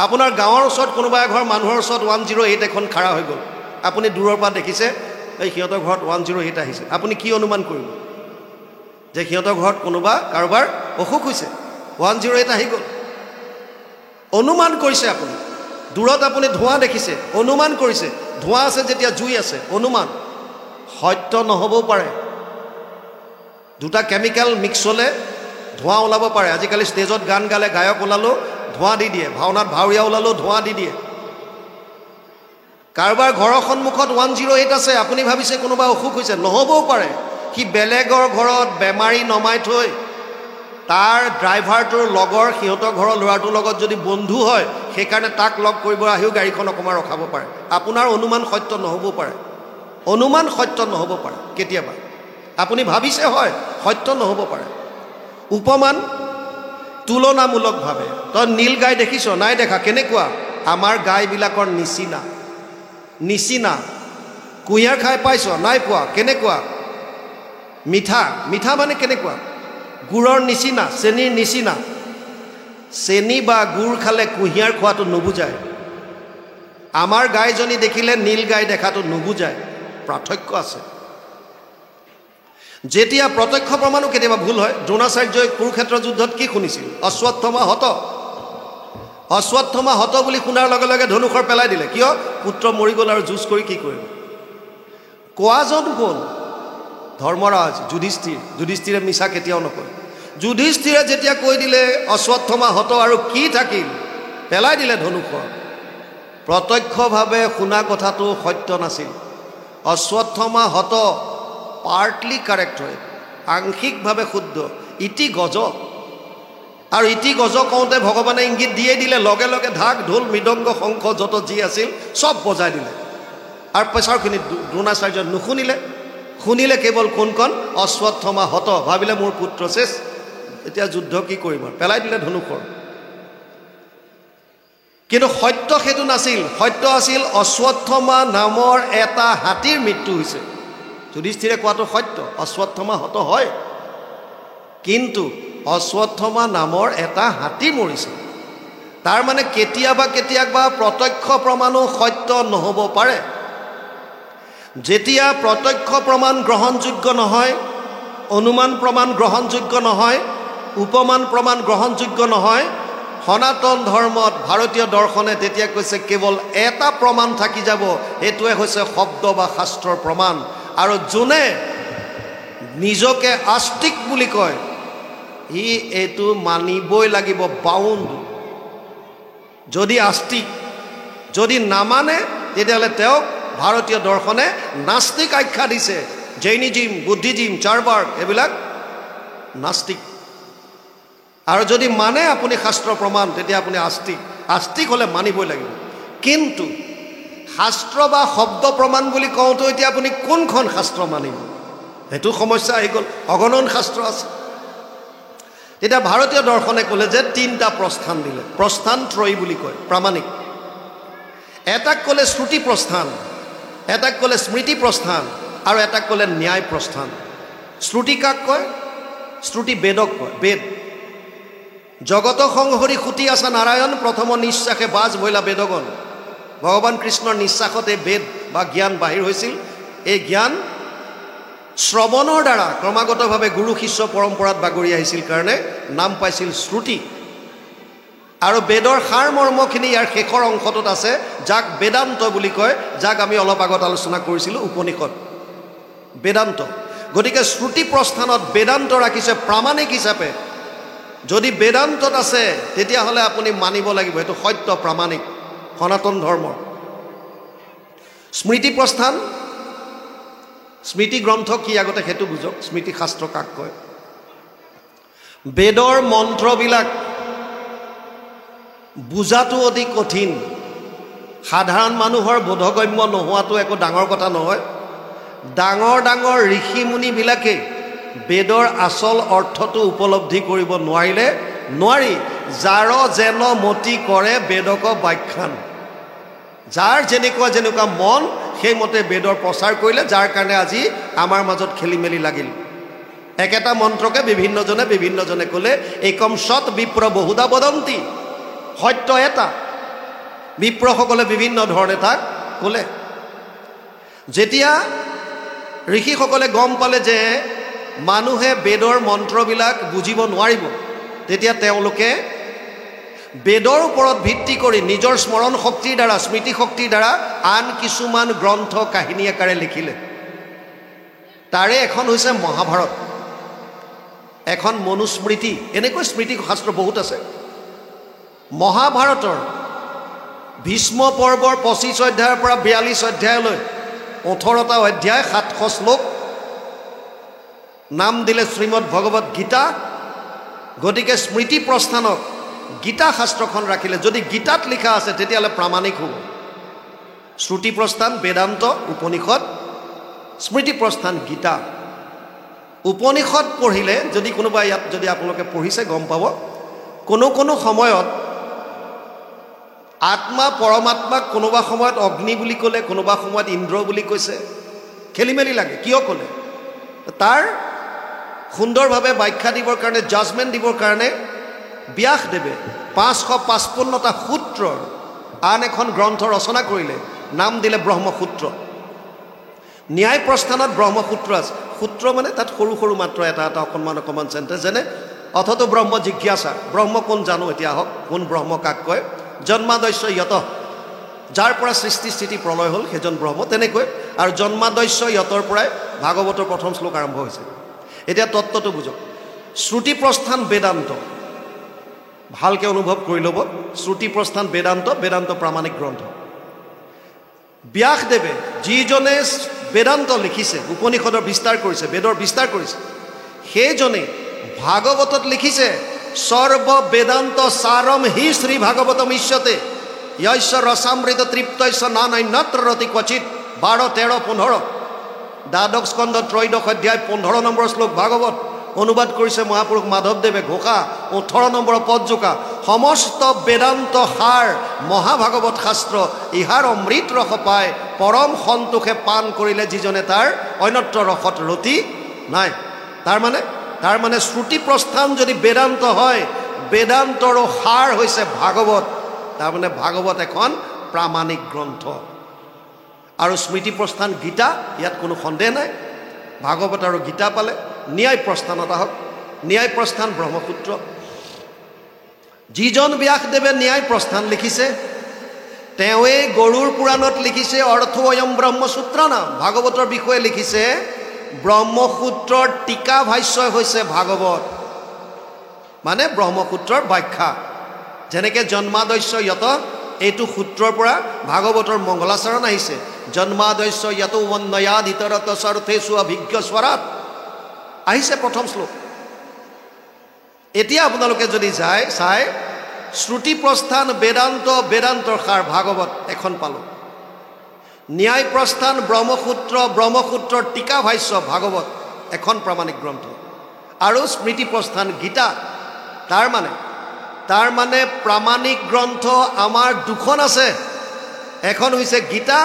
আপোনাৰ গাঁৱৰ ওচৰত কোনোবা এঘৰ মানুহৰ ওচৰত 108 এখন খাৰা হৈ গ'ল, আপুনি দূৰৰ পৰা দেখিছে এই সিহঁতৰ ঘৰত 108 আহিছে। আপুনি কি অনুমান কৰিব? যে সিহঁতৰ ঘৰত কাৰোবাৰ অসুখ হৈছে, 108 আহি গ'ল। অনুমান কৰিছে আপুনি। দূৰত আপুনি ধোঁৱা দেখিছে, অনুমান কৰিছে। ধোঁৱা আছে যেতিয়া জুই আছে, অনুমান। সত্য নহ'বও পাৰে। 2টা কেমিকেল মিক্স হ'লে ধোঁৱা ওলাব পাৰে। আজিকালি ষ্টেজত গান গালে গায়ক ওলালেও ধোঁৱা দি দিয়ে, ভাওনাত ভাৱৰীয়া ওলালেও ধোঁৱা দি দিয়ে। কাৰোবাৰ ঘৰৰ সন্মুখত 108 আছে, আপুনি ভাবিছে কোনোবা অসুখ হৈছে, নহ'বও পাৰে। সি বেলেগৰ ঘৰত বেমাৰী নমাই থৈ তাৰ ড্ৰাইভাৰটোৰ লগৰ সিহঁতৰ ঘৰৰ ল'ৰাটোৰ লগত যদি বন্ধু হয়, সেইকাৰণে তাক লগ কৰিব আহিও গাড়ীখন অকণমান ৰখাব পাৰে। আপোনাৰ অনুমান সত্য নহ'বও পাৰে। অনুমান সত্য নহ'ব পাৰে কেতিয়াবা। আপুনি ভাবিছে হয়, সত্য নহ'ব পাৰে। উপমান তুলনামূলকভাৱে। তই নীল গাই দেখিছ? নাই দেখা। কেনেকুৱা? আমাৰ গাইবিলাকৰ নিচিনা। কুঁহিয়াৰ খাই পাইছ? নাই পোৱা। কেনেকুৱা? মিঠা মানে কেনেকুৱা? গুড়ৰ নিচিনা, চেনিৰ নিচিনা। চেনি বা গুড় খালে কুঁহিয়াৰ খোৱাটো নুবুজায়। আমাৰ গাইজনী দেখিলে নীল গাই দেখাটো নুবুজায়। পাৰ্থক্য আছে। যেতিয়া প্ৰত্যক্ষ প্ৰমাণো কেতিয়াবা ভুল হয়। দ্ৰোণাচাৰ্যই কুৰুক্ষেত্ৰ যুদ্ধত কি শুনিছিল? অশ্বত্থমা হত বুলি শুনাৰ লগে লগে ধনুষৰ পেলাই দিলে। কিয়? পুত্ৰ মৰি গ'ল আৰু যুঁজ কৰি কি কৰিব? কোৱাজন কোন? ধৰ্মৰাজ যুধিষ্ঠিৰে মিছা কেতিয়াও নকয়। যুধিষ্ঠিৰে যেতিয়া কৈ দিলে অশ্বত্থমা হত আৰু কি থাকিল, পেলাই দিলে ধনুষৰ। প্ৰত্যক্ষভাৱে শুনা কথাটো সত্য নাছিল। অশ্বত্থমা হত পাৰ্টলি কাৰেক্ট হয়, আংশিকভাৱে শুদ্ধ। ইতি গজ, আৰু ইতি গজ কওঁতে ভগৱানে ইংগিত দিয়ে দিলে। লগে লগে ঢাক ঢোল মৃদংগ শংখ যত যি আছিল চব বজাই দিলে। আৰু পেছাৰখিনি দ্ৰোণাচাৰ্য শুনিলে কেৱল কোনখন? অশ্বত্থমা হত। ভাবিলে মোৰ পুত্ৰ শেষ, এতিয়া যুদ্ধ কি কৰিম আৰু, পেলাই দিলে ধনুষৰ। কিন্তু সত্য সেইটো নাছিল। সত্য আছিল অশ্বত্থমা নামৰ এটা হাতীৰ মৃত্যু হৈছে। যুধিষ্ঠিৰে কোৱাটো সত্য, অশ্বত্থমা হত হয়, কিন্তু অশ্বত্থমা নামৰ এটা হাতী মৰিছে। তাৰ মানে কেতিয়াবা প্ৰত্যক্ষ প্ৰমাণো সত্য নহ'ব পাৰে। যেতিয়া প্ৰত্যক্ষ প্ৰমাণ গ্ৰহণযোগ্য নহয়, অনুমান প্ৰমাণ গ্ৰহণযোগ্য নহয়, উপমান প্ৰমাণ গ্ৰহণযোগ্য নহয়, সনাতন ধৰ্মত ভাৰতীয় দৰ্শনে তেতিয়া কৈছে কেৱল এটা প্ৰমাণ থাকি যাব, সেইটোৱে হৈছে শব্দ বা শাস্ত্ৰৰ প্ৰমাণ। আৰু যোনে নিজকে আস্তিক বুলি কয়, সি এইটো মানিবই লাগিব, বাউণ্ড। যদি আস্তিক, যদি নামানে তেতিয়াহ'লে তেওঁক ভাৰতীয় দৰ্শনে নাস্তিক আখ্যা দিছে। জৈনিজিম, বুদ্ধিজিম, চাৰবাৰ্গ এইবিলাক নাস্তিক। আৰু যদি মানে আপুনি শাস্ত্ৰ প্ৰমাণ, তেতিয়া আপুনি আস্তিক। আস্তিক হ'লে মানিবই লাগিব। কিন্তু শাস্ত্ৰ বা শব্দ প্ৰমাণ বুলি কওঁতে এতিয়া আপুনি কোনখন শাস্ত্ৰ মানিব, সেইটো সমস্যা আহি গ'ল। অগণন শাস্ত্ৰ আছে। তেতিয়া ভাৰতীয় দৰ্শনে ক'লে যে 3টা প্ৰস্থান দিলে। প্ৰস্থান ত্ৰয়ী বুলি কয়, প্ৰামাণিক। এটাক ক'লে শ্ৰুতি প্ৰস্থান, এটাক ক'লে স্মৃতি প্ৰস্থান, আৰু এটাক ক'লে ন্যায় প্ৰস্থান। শ্ৰুতি কাক কয়? শ্ৰুতি বেদক কয়। বেদ জগত সংহৰি সুতি আছা নাৰায়ণ, প্ৰথম নিশ্বাসে বাজ ভৈলা বেদগণ। ভগৱান কৃষ্ণৰ নিশ্বাসতে বেদ বা জ্ঞান বাহিৰ হৈছিল। এই জ্ঞান শ্ৰৱণৰ দ্বাৰা ক্ৰমাগতভাৱে গুৰু শিষ্য পৰম্পৰাত বাগৰি আহিছিল কাৰণে নাম পাইছিল শ্ৰুতি। আৰু বেদৰ সাৰ মৰ্মখিনি ইয়াৰ শেষৰ অংশটোত আছে, যাক বেদান্ত বুলি কয়, যাক আমি অলপ আগত আলোচনা কৰিছিলোঁ, উপনিষদ। বেদান্ত। গতিকে শ্ৰুতি প্ৰস্থানত বেদান্ত ৰাখিছে প্ৰামাণিক হিচাপে। যদি বেদান্তত আছে তেতিয়াহ'লে আপুনি মানিব লাগিব, এইটো সত্য, প্ৰামাণিক, সনাতন ধৰ্ম। স্মৃতি প্ৰস্থান, স্মৃতি গ্ৰন্থ কি আগতে সেইটো বুজক। স্মৃতি শাস্ত্ৰ কাক কয়? বেদৰ মন্ত্ৰবিলাক বুজাটো অতি কঠিন। সাধাৰণ মানুহৰ বোধগম্য নোহোৱাটো একো ডাঙৰ কথা নহয়। ডাঙৰ ডাঙৰ ঋষিমুনিবিলাকে বেদৰ আচল অৰ্থটো উপলব্ধি কৰিব নোৱাৰিলে নোৱাৰি। যাৰ যেন মতি কৰে বেদক ব্যাখ্যান। যাৰ যেনেকুৱা যেনেকুৱা মন সেইমতে বেদৰ প্ৰচাৰ কৰিলে, যাৰ কাৰণে আজি আমাৰ মাজত খেলি মেলি লাগিল। একেটা মন্ত্ৰকে বিভিন্নজনে ক'লে একম সৎ বিপ্ৰ বহুধা বদন্তি। সত্য এটা, বিপ্ৰসকলে বিভিন্ন ধৰণে তাক ক'লে। যেতিয়া ঋষিসকলে গম পালে যে মানুহে বেদৰ মন্ত্ৰবিলাক বুজিব নোৱাৰিব, তেতিয়া তেওঁলোকে বেদৰ ওপৰত ভিত্তি কৰি নিজৰ স্মৰণ শক্তিৰ দ্বাৰা, স্মৃতি শক্তিৰ দ্বাৰা আন কিছুমান গ্ৰন্থ কাহিনী আকাৰে লিখিলে। তাৰে এখন হৈছে মহাভাৰত, এখন মনুস্মৃতি, এনেকৈ স্মৃতি শাস্ত্ৰ বহুত আছে। মহাভাৰতৰ ভীষ্ম পৰ্বৰ 25 অধ্যায়ৰ পৰা 42 অধ্যায়লৈ 18টা অধ্যায়, 700 শ্লোক, নাম দিলে শ্ৰীমদ ভগৱত গীতা। গতিকে স্মৃতি প্ৰস্থানক গীতা শাস্ত্ৰখন ৰাখিলে। যদি গীতাত লিখা আছে তেতিয়াহ'লে প্ৰামাণিক হ'ব। শ্ৰুতি প্ৰস্থান বেদান্ত, উপনিষদ, স্মৃতি প্ৰস্থান গীতা। উপনিষদ পঢ়িলে, যদি কোনোবা ইয়াত যদি আপোনালোকে পঢ়িছে গম পাব, কোনো সময়ত আত্মা পৰমাত্মাক কোনোবা সময়ত অগ্নি বুলি ক'লে, কোনোবা সময়ত ইন্দ্ৰ বুলি কৈছে। খেলি মেলি লাগে, কিয় ক'লে? তাৰ সুন্দৰভাৱে ব্যাখ্যা দিবৰ কাৰণে, জাজমেণ্ট দিবৰ কাৰণে ব্যাসদেৱে 555টা সূত্ৰৰ আন এখন গ্ৰন্থ ৰচনা কৰিলে, নাম দিলে ব্ৰহ্মসূত্ৰ। ন্যায় প্ৰস্থানত ব্ৰহ্মসূত্ৰ আছে। সূত্ৰ মানে তাত সৰু সৰু মাত্ৰ এটা অকণমান চেণ্টেঞ্চ, যেনে অথতো ব্ৰহ্ম জিজ্ঞাসা, ব্ৰহ্ম কোন জানো, এতিয়া আহক, কোন ব্ৰহ্ম কাক কয়? জন্মাদস্য য়ত, যাৰ পৰা সৃষ্টি স্থিতি প্ৰলয় হ'ল সেইজন ব্ৰহ্ম। তেনেকৈ আৰু জন্মাদস্য য়তৰ পৰাই ভাগৱতৰ প্ৰথম শ্লোক আৰম্ভ হৈছে। এতিয়া তত্ত্বটো বুজক। শ্ৰুতি প্ৰস্থান বেদান্ত, ভালকৈ অনুভৱ কৰি ল'ব। শ্ৰুতি প্ৰস্থান বেদান্ত, বেদান্ত প্ৰামাণিক গ্ৰন্থ। ব্যাসদেৱে যিজনে বেদান্ত লিখিছে, উপনিষদৰ বিস্তাৰ কৰিছে, বেদৰ বিস্তাৰ কৰিছে, সেইজনে ভাগৱতত লিখিছে সৰ্ব বেদান্ত সাৰম হি শ্ৰী ভাগৱতম ইষ্যতে য়স্য ৰসামৃত তৃপ্তস্য নানান্যত্ৰ ৰতি ক্বচিত। 12, 13, 15 দ্বাদশ স্কন্ধ 13 অধ্যায় 15 নম্বৰ শ্লোক ভাগৱত। অনুবাদ কৰিছে মহাপুৰুষ মাধৱদেৱে ঘোষা। 18 নম্বৰ পদজোকা। সমস্ত বেদান্ত সাৰ মহাভাগৱত শাস্ত্ৰ, ইহাৰ অমৃত ৰস পায়, পৰম সন্তোষে পান কৰিলে যিজনে তাৰ অন্যত্ৰ ৰসত ৰতি নাই। তাৰ মানে শ্ৰুতি প্ৰস্থান যদি বেদান্ত হয়, বেদান্তৰো সাৰ হৈছে ভাগৱত। তাৰমানে ভাগৱত এখন প্ৰামাণিক গ্ৰন্থ। আৰু স্মৃতি প্ৰস্থান গীতা, ইয়াত কোনো সন্দেহ নাই। ভাগৱত আৰু গীতা পালে। ন্যায় প্ৰস্থানত আহক। ন্যায় প্ৰস্থান ব্ৰহ্মসূত্ৰ। যিজন ব্যাসদেৱে ন্যায় প্ৰস্থান লিখিছে তেওঁৱে গৰুৰ পুৰাণত লিখিছে অৰ্থ অয়ম ব্ৰহ্মসূত্ৰ নাম। ভাগৱতৰ বিষয়ে লিখিছে ব্ৰহ্মসূত্ৰৰ টিকা ভাষ্যই হৈছে ভাগৱত, মানে ব্ৰহ্মসূত্ৰৰ ব্যাখ্যা। যেনেকৈ জন্মাদস্য য়ত, এইটো সূত্ৰৰ পৰা ভাগৱতৰ মংগলাচৰণ আহিছে। জন্মাদস্য য়ত বন্দয়াদ ইতৰত স্বৰ্থেষু অভিজ্ঞ স্বৰাত আহিছে প্ৰথম শ্লোক। এতিয়া আপোনালোকে যদি যায় চাই, শ্ৰুতি প্ৰস্থান বেদান্ত, বেদান্তৰ সাৰ ভাগৱত এখন পালোঁ। ন্যায় প্ৰস্থান ব্ৰহ্মসূত্ৰ, ব্ৰহ্মসূত্ৰৰ টিকা ভাষ্য ভাগৱত এখন প্ৰামাণিক গ্ৰন্থ। আৰু স্মৃতি প্ৰস্থান গীতা। তাৰ মানে প্ৰামাণিক গ্ৰন্থ আমাৰ দুখন আছে, এখন হৈছে গীতা,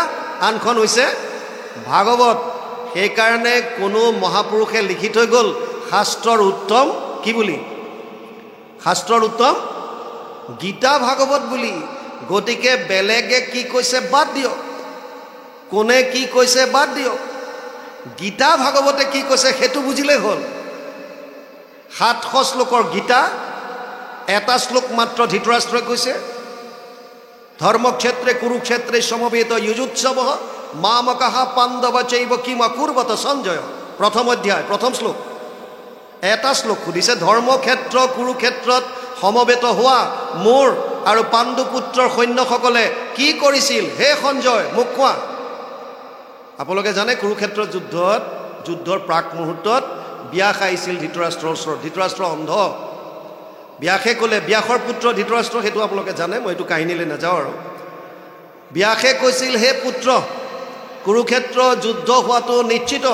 আনখন হৈছে ভাগৱত। সেইকাৰণে কোনো মহাপুৰুষে লিখি থৈ গ'ল শাস্ত্ৰৰ উত্তম কি বুলি? শাস্ত্ৰৰ উত্তম গীতা ভাগৱত বুলি। গতিকে বেলেগে কি কৈছে বাদ দিয়ক, কোনে কি কৈছে বাদ দিয়ক, গীতা ভাগৱতে কি কৈছে সেইটো বুজিলেই হ'ল। 700 শ্লোকৰ গীতা, এটা শ্লোক মাত্ৰ ধৃতৰাষ্ট্ৰই কৈছে, ধৰ্মক্ষেত্ৰে কুৰুক্ষেত্ৰে সমবেত যুজুৎসৱ মামকাহ পাণ্ডৱ চৈব কিম অকুৰ্বত সঞ্জয়। প্ৰথম অধ্যায় প্ৰথম শ্লোক, এটা শ্লোক সুধিছে, ধৰ্মক্ষেত্ৰ কুৰুক্ষেত্ৰত সমবেত হোৱা মোৰ আৰু পাণ্ডুপুত্ৰৰ সৈন্যসকলে কি কৰিছিল হে সঞ্জয়, মোক কোৱা। আপোনালোকে জানে কুৰুক্ষেত্ৰৰ যুদ্ধৰ প্ৰাক মুহূৰ্তত ব্যাস আহিছিল ধৃতৰাষ্ট্ৰৰ ওচৰত। ধৃতৰাষ্ট্ৰ অন্ধ। ব্যাসে ক'লে, ব্যাসৰ পুত্ৰ ধৃতৰাষ্ট্ৰ, সেইটো আপোনালোকে জানে, মই এইটো কাহিনীলৈ নাযাওঁ আৰু। ব্যাসে কৈছিল, হে পুত্ৰ, কুৰুক্ষেত্ৰ যুদ্ধ হোৱাটো নিশ্চিত।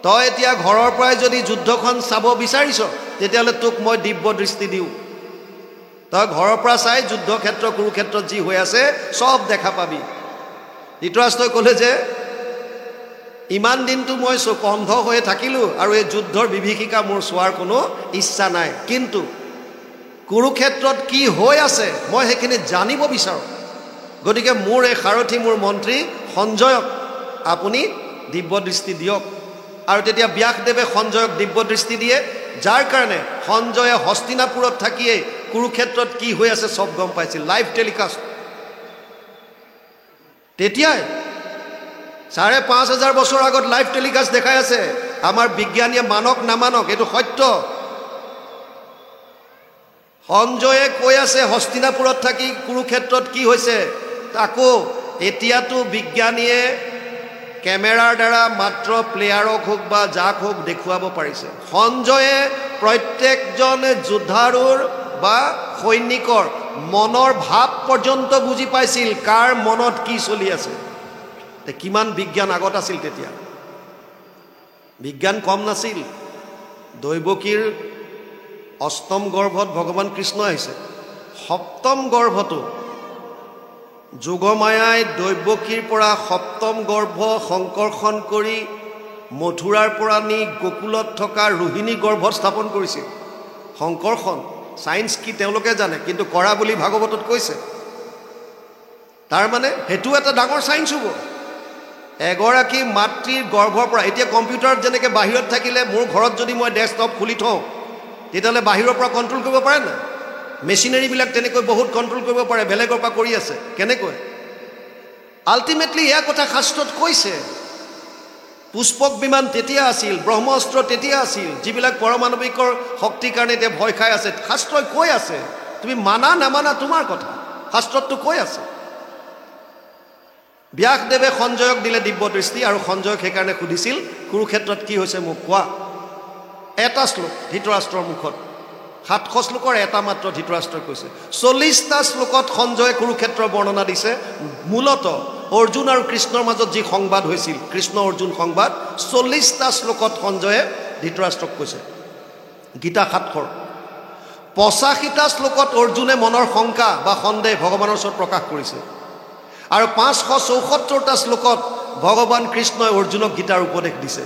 তই এতিয়া ঘৰৰ পৰাই যদি যুদ্ধখন চাব বিচাৰিছ, তেতিয়াহ'লে তোক মই দিব্য দৃষ্টি দিওঁ। তই ঘৰৰ পৰা চাই যুদ্ধক্ষেত্ৰ কুৰুক্ষেত্ৰত যি হৈ আছে চব দেখা পাবি। ধৃতৰাষ্ট্ৰই ক'লে যে ইমান দিনটো মই অন্ধ হৈ থাকিলোঁ আৰু এই যুদ্ধৰ বিভীষিকা মোৰ চোৱাৰ কোনো ইচ্ছা নাই, কিন্তু কুৰুক্ষেত্ৰত কি হৈ আছে মই সেইখিনি জানিব বিচাৰোঁ। গতিকে মোৰ এই সাৰথি, মোৰ মন্ত্ৰী সঞ্জয়ক আপুনি দিব্য দৃষ্টি দিয়ক। আৰু তেতিয়া ব্যাসদেৱে সঞ্জয়ক দিব্য দৃষ্টি দিয়ে, যাৰ কাৰণে সঞ্জয়ে হস্তিনাপুৰত থাকিয়েই কুৰুক্ষেত্ৰত কি হৈ আছে চব গম পাইছিল, লাইভ টেলিকাষ্ট। তেতিয়াই 5,500 বছৰ আগত লাইভ টেলিকাষ্ট দেখাই আছে। আমাৰ বিজ্ঞানীয়ে মানক নামানক, এইটো সত্য। সঞ্জয়ে কৈ আছে হস্তিনাপুৰত থাকি কুৰুক্ষেত্ৰত কি হৈছে। তাকো এতিয়াতো বিজ্ঞানীয়ে কেমেৰাৰ দ্বাৰা মাত্ৰ প্লেয়াৰক হওক বা যাক হওক দেখুৱাব পাৰিছে। সঞ্জয়ে প্ৰত্যেকজন যোদ্ধাৰুৰ বা সৈনিকৰ মনৰ ভাৱ পৰ্যন্ত বুজি পাইছিল, কাৰ মনত কি চলি আছে। কিমান বিজ্ঞান আগত আছিল তেতিয়া, বিজ্ঞান কম নাছিল। দৈৱকীৰ অষ্টম গৰ্ভত ভগৱান কৃষ্ণ আহিছে, সপ্তম গৰ্ভটো যোগমায়াই দৈৱকীৰ পৰা সপ্তম গৰ্ভ সংকৰ্ষণ কৰি মথুৰাৰ পৰা নি গোকুলত থকা ৰোহিণী গৰ্ভত স্থাপন কৰিছিল। সংকৰ্ষণ ছায়েন্স কি তেওঁলোকে জানে, কিন্তু কৰা বুলি ভাগৱতত কৈছে। তাৰমানে সেইটো এটা ডাঙৰ ছায়েন্স হ'ব। এগৰাকী মাতৃৰ গৰ্ভৰ পৰা, এতিয়া কম্পিউটাৰত যেনেকৈ বাহিৰত থাকিলে মোৰ ঘৰত যদি মই ডেস্কটপ খুলি থওঁ তেতিয়াহ'লে বাহিৰৰ পৰা কণ্ট্ৰল কৰিব পাৰে নাই? মেচিনাৰীবিলাক তেনেকৈ বহুত কণ্ট্ৰল কৰিব পাৰে, বেলেগৰ পৰা কৰি আছে। কেনেকৈ? আল্টিমেটলি এয়া কথা শাস্ত্ৰত কৈছে। পুষ্পক বিমান তেতিয়া আছিল, ব্ৰহ্মস্ত্ৰ তেতিয়া আছিল, যিবিলাক পৰমাণৱিকৰ শক্তিৰ কাৰণে এতিয়া ভয় খাই আছে। শাস্ত্ৰই কৈ আছে, তুমি মানা নামানা তোমাৰ কথা, শাস্ত্ৰততো কৈ আছে। ব্যাসদেৱে সঞ্জয়ক দিলে দিব্য দৃষ্টি, আৰু সঞ্জয়ক সেইকাৰণে সুধিছিল কুৰুক্ষেত্ৰত কি হৈছে মোক কোৱা। এটা শ্লোক ধৃতৰাষ্ট্ৰৰ মুখত, 700 শ্লোকৰ এটা মাত্ৰ ধৃতৰাষ্ট্ৰই কৈছে। 40টা শ্লোকত সঞ্জয়ে কুৰুক্ষেত্ৰৰ বৰ্ণনা দিছে। মূলত অৰ্জুন আৰু কৃষ্ণৰ মাজত যি সংবাদ হৈছিল, কৃষ্ণ অৰ্জুন সংবাদ, 40টা শ্লোকত সঞ্জয়ে ধৃতৰাষ্ট্ৰক কৈছে। গীতা 700। 85টা শ্লোকত অৰ্জুনে মনৰ শংকা বা সন্দেহ ভগৱানৰ ওচৰত প্ৰকাশ কৰিছে। আৰু 574টা শ্লোকত ভগৱান কৃষ্ণই অৰ্জুনক গীতাৰ উপদেশ দিছে।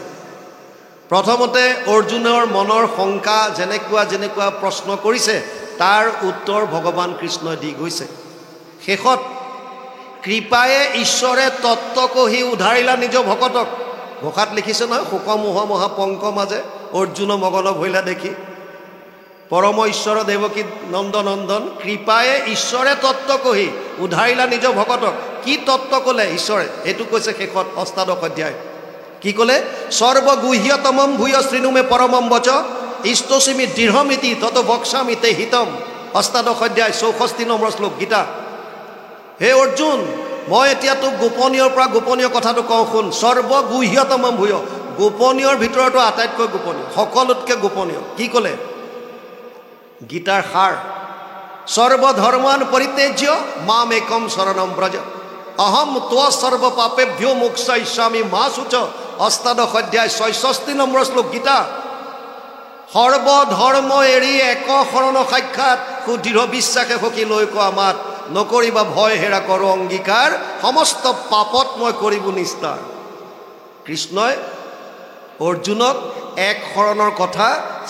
প্ৰথমতে অৰ্জুনৰ মনৰ শংকা যেনেকুৱা প্ৰশ্ন কৰিছে তাৰ উত্তৰ ভগৱান কৃষ্ণই দি গৈছে। শেষত কৃপায়ে ঈশ্বৰে তত্ত্ব কহি উধাৰিলা নিজ ভকতক। ঘোষাত লিখিছে নহয়, শোকমোহ মহা পংক মাজে অৰ্জুন মগন ভৈলা দেখি। পৰম ঈশ্বৰ দেৱকী নন্দনন্দন, কৃপায়ে ঈশ্বৰে তত্ত্ব কহি উধাৰিলা নিজ ভকতক। কি তত্ত্ব ক'লে ঈশ্বৰে, এইটো কৈছে শেষত 8দশ অধ্যায়। কি ক'লে? সৰ্বগুহ্যতমম ভূয় শৃণুমে পৰমম বচ ইষ্টসীমি দৃঢ়মিতি তত বক্সামি তে হিতম। অষ্টাদশ অধ্যায় 64 নম্বৰ শ্লোক গীতা। হে অৰ্জুন, মই এতিয়া তোক গোপনীয়ৰ পৰা গোপনীয় কথাটো কওঁ শুন। সৰ্বগুহ্যতমম ভূয়, গোপনীয়ৰ ভিতৰতো আটাইতকৈ গোপনীয়, সকলোতকৈ গোপনীয়। কি ক'লে? গীতাৰ সাৰ। সৰ্বধৰ্মান পৰিত্যাজ্য মাম একম শৰণম ব্ৰজ অহম ত্ব সৰ্ব পাপেভ্যো মোক্ষয়িষ্যামি মা শুচ। অষ্টাদশ অধ্যায় 66 নম্বৰ শ্লোক গীতা। সৰ্বধৰ্ম এৰি এক শৰণ সাক্ষাৎ সুদৃঢ় বিশ্বাসে সখী লৈ কোৱা মাত নকৰিবা ভয় হেৰা কৰো অংগীকাৰ সমস্ত পাপত মই কৰিব নিস্তাৰ। কৃষ্ণই অৰ্জুনক এক শৰণৰ কথা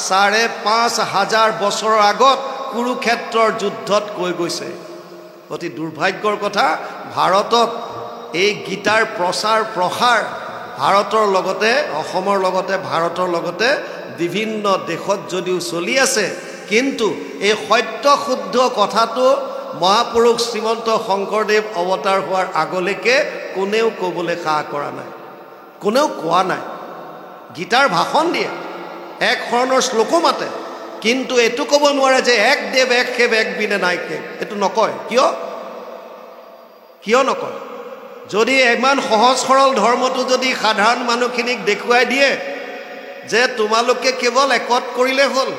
5,500 বছৰৰ আগত কুৰুক্ষেত্ৰৰ যুদ্ধত কৈ গৈছে। অতি দুৰ্ভাগ্যৰ কথা, ভাৰতত এই গীতাৰ প্ৰচাৰ প্ৰসাৰ ভাৰতৰ লগতে, অসমৰ লগতে, ভাৰতৰ লগতে বিভিন্ন দেশত যদিও চলি আছে, কিন্তু এই সত্য শুদ্ধ কথাটো মহাপুৰুষ শ্ৰীমন্ত শংকৰদেৱ অৱতাৰ হোৱাৰ আগলৈকে কোনেও ক'বলৈ সাহ কৰা নাই, কোনেও কোৱা নাই। গীতাৰ ভাষণ দিয়ে, এক শৰণৰ শ্লোকো মাতে, কিন্তু এইটো ক'ব নোৱাৰে যে এক দেৱ এক সেৱ এক বিনে নাই সেৱ। এইটো নকয়। কিয় নকয়? যদি ইমান সহজ সৰল ধৰ্মটো যদি সাধাৰণ মানুহখিনিক দেখুৱাই দিয়ে যে তোমালোকে কেৱল একত কৰিলে হ'ল,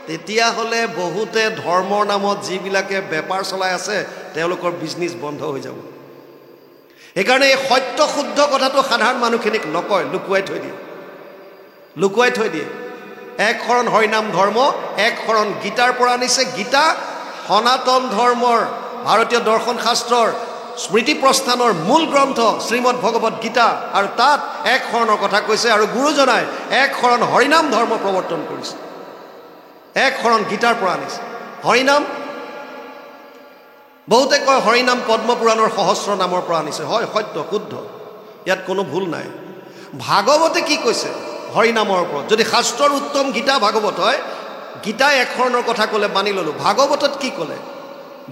তেতিয়াহ'লে বহুতে ধৰ্মৰ নামত যিবিলাকে বেপাৰ চলাই আছে তেওঁলোকৰ বিজনেছ বন্ধ হৈ যাব। সেইকাৰণে এই সত্য শুদ্ধ কথাটো সাধাৰণ মানুহখিনিক নকয়, লুকুৱাই থৈ দিয়ে। এক শৰণ হৰিনাম ধৰ্ম, এক শৰণ গীতাৰ পৰা আনিছে। গীতা সনাতন ধৰ্মৰ, ভাৰতীয় দৰ্শন শাস্ত্ৰৰ স্মৃতি প্ৰস্থানৰ মূল গ্ৰন্থ শ্ৰীমদ ভগৱত গীতা, আৰু তাত এক শৰণৰ কথা কৈছে। আৰু গুৰুজনাই এক শৰণ হৰিনাম ধৰ্ম প্ৰৱৰ্তন কৰিছে। এক শৰণ গীতাৰ পৰা আনিছে। হৰিনাম, বহুতে কয় হৰিনাম পদ্মপুৰাণৰ সহস্ৰ নামৰ পৰা আনিছে। হয়, সত্য শুদ্ধ, ইয়াত কোনো ভুল নাই। ভাগৱতে কি কৈছে হৰিনামৰ ওপৰত? যদি শাস্ত্ৰৰ উত্তম গীতা ভাগৱত হয়, গীতাই এক শৰণৰ কথা ক'লে মানি ল'লোঁ। ভাগৱতত কি ক'লে?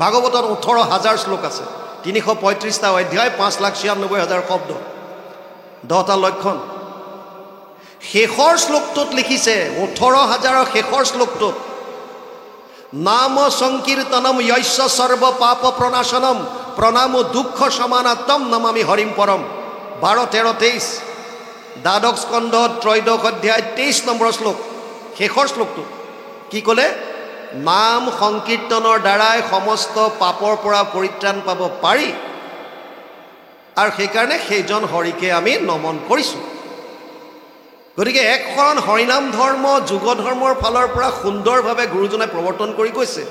ভাগৱতত 18,000 শ্লোক আছে, 335টা অধ্যায়, 5,96,000 শব্দ, 10টা লক্ষণ। শেষৰ শ্লোকটোত লিখিছে, 18,000ৰ শেষৰ শ্লোকটোত, নাম সংকীৰ্তনম য়স্য সৰ্ব পাপ প্ৰণাশনম প্ৰণাম দুঃখ সমানাত্তম নমামি হৰিম পৰম। 12, 13, 23, দ্বাদশ স্কন্ধ 3দশ অধ্যায় 23 নম্বৰ শ্লোক, শেষৰ শ্লোকটোত কি ক'লে? নাম সংকীৰ্তনৰ দ্বাৰাই সমস্ত পাপৰ পৰা পৰিত্ৰাণ পাব পাৰি, আৰু সেইকাৰণে সেইজন হৰিকে আমি নমন কৰিছোঁ। গতিকে এক শৰণ হৰিনাম ধৰ্ম যুগ ধৰ্মৰ ফালৰ পৰা সুন্দৰভাৱে গুৰুজনাই প্ৰৱৰ্তন কৰি গৈছে।